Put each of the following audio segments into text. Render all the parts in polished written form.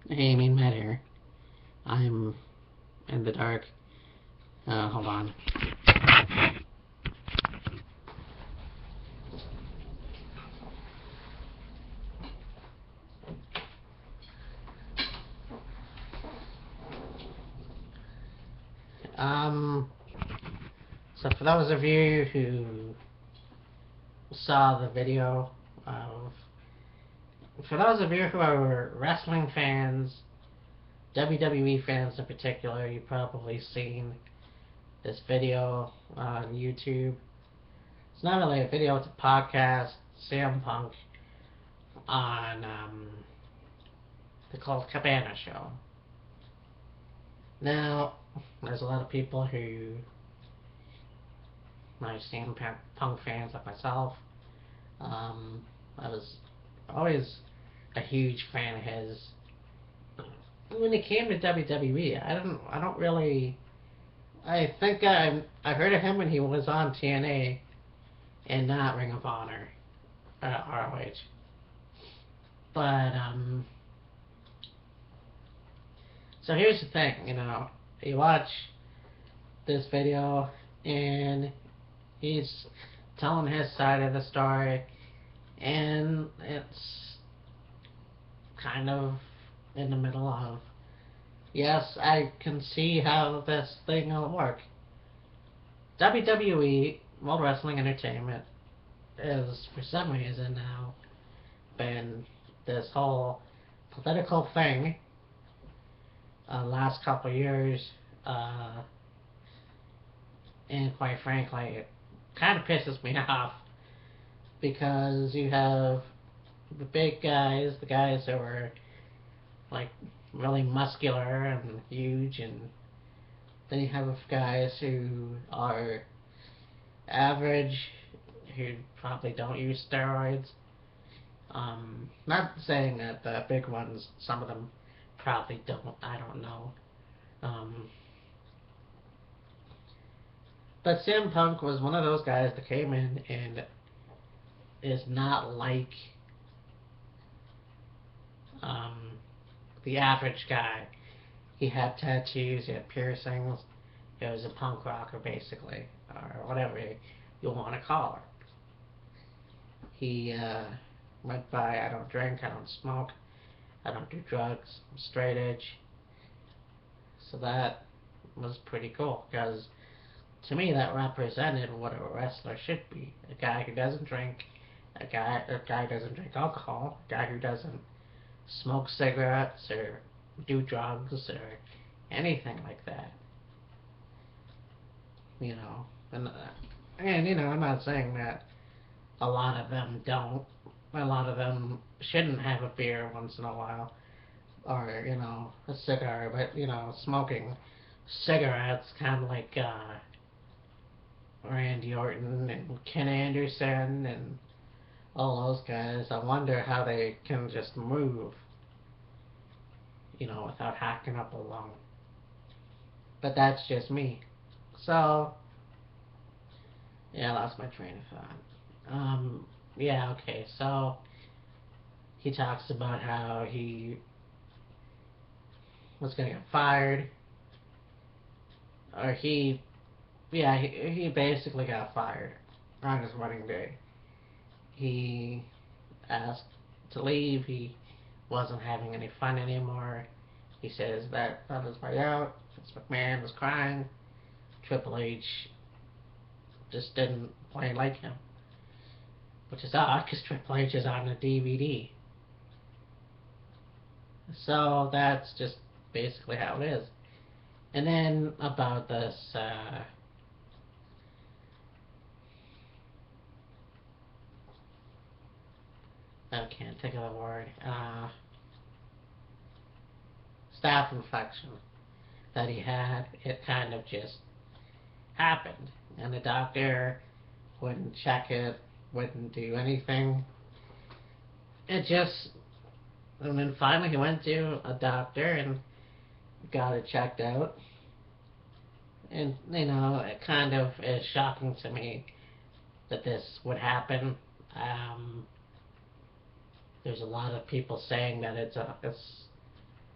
Hey, Mean Matt here. I'm in the dark. Hold on. Um, so for those of you who saw the video of, for those of you who are wrestling fans, WWE fans in particular, you've probably seen this video on YouTube. It's not really a video, it's a podcast. CM Punk on the Colt Cobana Show. Now, there's a lot of people who are CM Punk fans like myself. I was always a huge fan of his. When he came to WWE, I don't really. I think I heard of him when he was on TNA and not Ring of Honor, ROH. But so here's the thing, you watch this video and he's telling his side of the story, and it's kind of in the middle of, yes, I can see how this thing will work. WWE, World Wrestling Entertainment, is for some reason now been this whole political thing last couple of years, and quite frankly, it kind of pisses me off because you have the big guys, the guys that were like really muscular and huge, and then you have guys who are average, who probably don't use steroids. Not saying that the big ones, some of them probably don't, I don't know. Um, but CM Punk was one of those guys that came in and is not like um, the average guy. He had tattoos, he had piercings. He was a punk rocker, basically, or whatever you want to call it. He went by, I don't drink, I don't smoke, I don't do drugs, I'm straight edge. So that was pretty cool, because to me that represented what a wrestler should be. A guy who doesn't drink, a guy who doesn't drink alcohol, a guy who doesn't smoke cigarettes or do drugs or anything like that. You know, and I'm not saying that a lot of them don't. A lot of them shouldn't have a beer once in a while, or a cigar. But smoking cigarettes, kind of like Randy Orton and Ken Anderson and all those guys. I wonder how they can just move, without hacking up a lung. But that's just me. So, yeah, I lost my train of thought. Yeah, okay, so he talks about how he was gonna get fired, or he basically got fired on his wedding day. He asked to leave. He wasn't having any fun anymore. He says that on his way out, Vince McMahon was crying. Triple H just didn't play like him, which is odd because Triple H is on the DVD. So that's just basically how it is. And then about this, I can't think of the word, staph infection that he had. It kind of just happened, and the doctor wouldn't check it, wouldn't do anything. It just, and then finally he went to a doctor and got it checked out. And, it kind of is shocking to me that this would happen. There's a lot of people saying that it's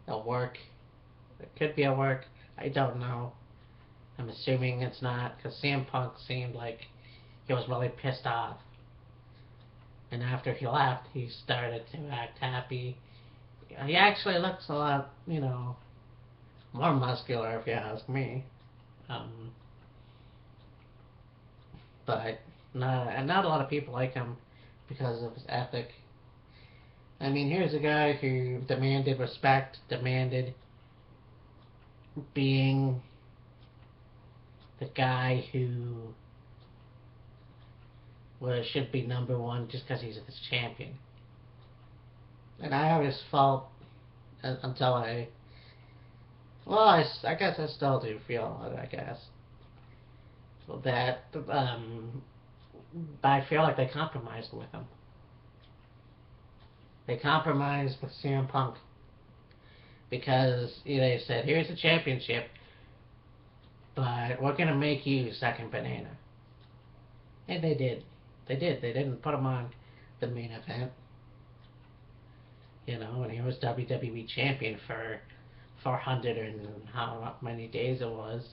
a work. It could be a work. I don't know. I'm assuming it's not, because CM Punk seemed like he was really pissed off. And after he left, he started to act happy. He actually looks a lot, more muscular, if you ask me. Um, but not a lot of people like him because of his ethic. I mean, here's a guy who demanded respect, demanded being the guy who should be number one just because he's this champion. And I always felt until I guess I still do feel it, I guess, that I feel like they compromised with him. They compromised with CM Punk because they said, here's the championship, but we're going to make you second banana. And they did. They did. They didn't put him on the main event. When he was WWE champion for 400 and how many days it was.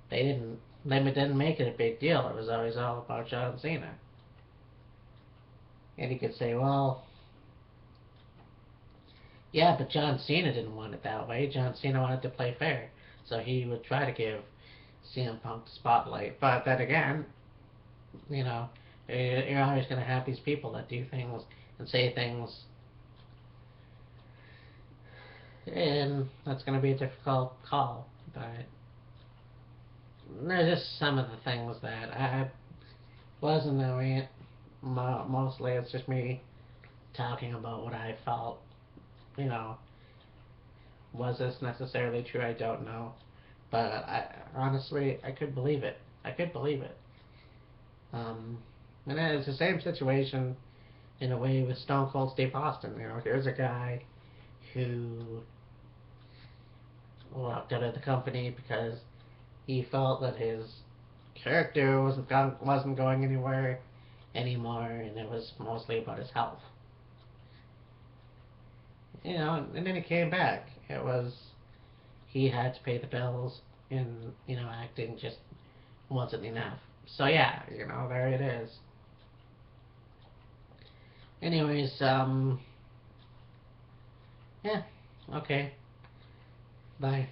They didn't make it a big deal. It was always all about John Cena. And you could say, well, yeah, but John Cena didn't want it that way. John Cena wanted to play fair. So he would try to give CM Punk the spotlight. But then again, you're always going to have these people that do things and say things, and that's going to be a difficult call. But there's just some of the things that I wasn't knowing. Mostly it's just me talking about what I felt. Was this necessarily true? I don't know. But honestly, I could believe it. I could believe it. And it's the same situation in a way with Stone Cold Steve Austin. Here's a guy who walked out of the company because he felt that his character wasn't going anywhere anymore, and it was mostly about his health. And then he came back. He had to pay the bills, and acting just wasn't enough. So yeah, there it is. Anyways, yeah, okay, bye.